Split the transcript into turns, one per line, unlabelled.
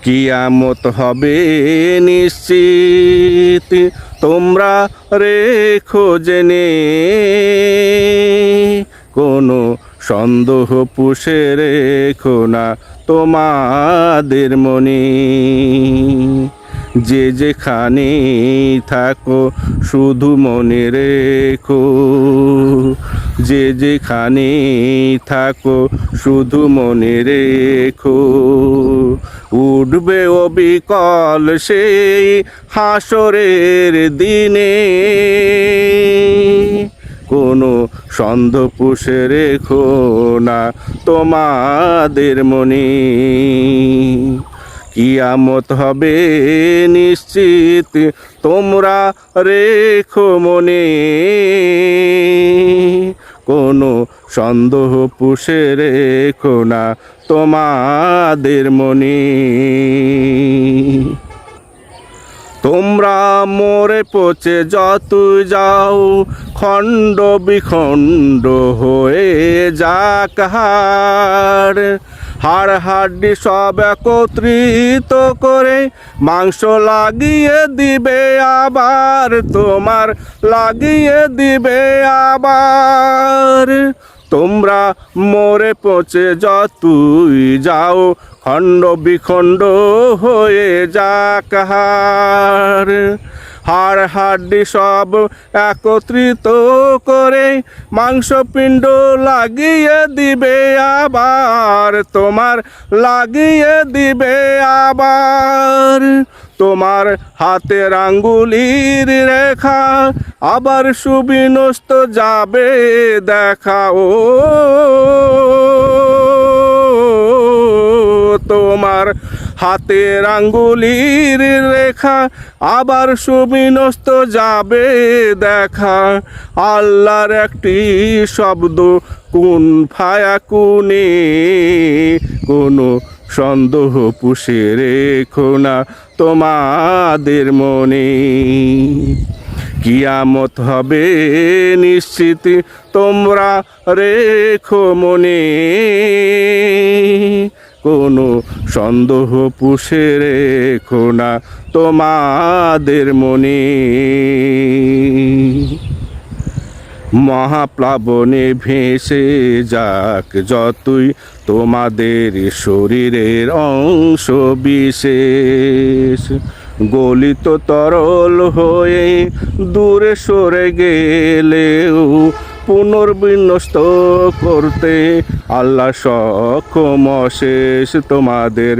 কিয়ামত হবে নিশ্চিত, তোমরা রেখো জেনে, কোনো সন্দেহ পুষে রেখো না তোমাদের মনে। যে যেখানে থাকো শুধু মনে রেখো, যে যেখানে থাকো শুধু মনে রেখো, উঠবে অবিকল সেই হাসরের দিনে, কোনো সন্দেহ পুষে রেখো না তোমাদের মনে। কিয়ামত হবে নিশ্চিত, তোমরা রেখো মনে, কোনো সন্দেহ পুষে রেখো না তোমাদের মনে। তোমরা মরে পচে যত যাও, খণ্ড বিখণ্ড হয়ে যাক হাড়, হাড় হাড্ডি সব একত্রিত করে মাংস লাগিয়ে দিবে আবার, তোমার লাগিয়ে দিবে আবার। তোমরা মরে পচে যতই যাও, খণ্ড বিখণ্ড হয়ে যাক হাড়, হাড় হাড্ডি সব একত্রিত করে মাংসপিণ্ড লাগিয়ে দিবে আবার, তোমার লাগিয়ে দিবে আবার। তোমার হাতের আঙ্গুলির রেখা আবার সুবিনষ্ট যাবে দেখা, ও তোমার হাতের আঙ্গুলির রেখা আবার সুবিনষ্ট যাবে দেখা। আল্লাহর একটি শব্দ কুন ফায়াকুনে, কোনো সন্দেহ পুষে রেখো না তোমাদের মনে। কিয়ামত হবে নিশ্চিত, তোমরা রেখো মনে, কোনো সন্দেহ পুষে রেখো না তোমাদের মনে। মহাপ্লাবনে ভেসে যাক যতই তোমাদের শরীরের অংশ বিশেষ, গলিত তরল হয়ে দূরে সরে গেলেও পুনর্বিন্যস্ত করতে আল্লাহ সক্ষম অশেষ তোমাদের।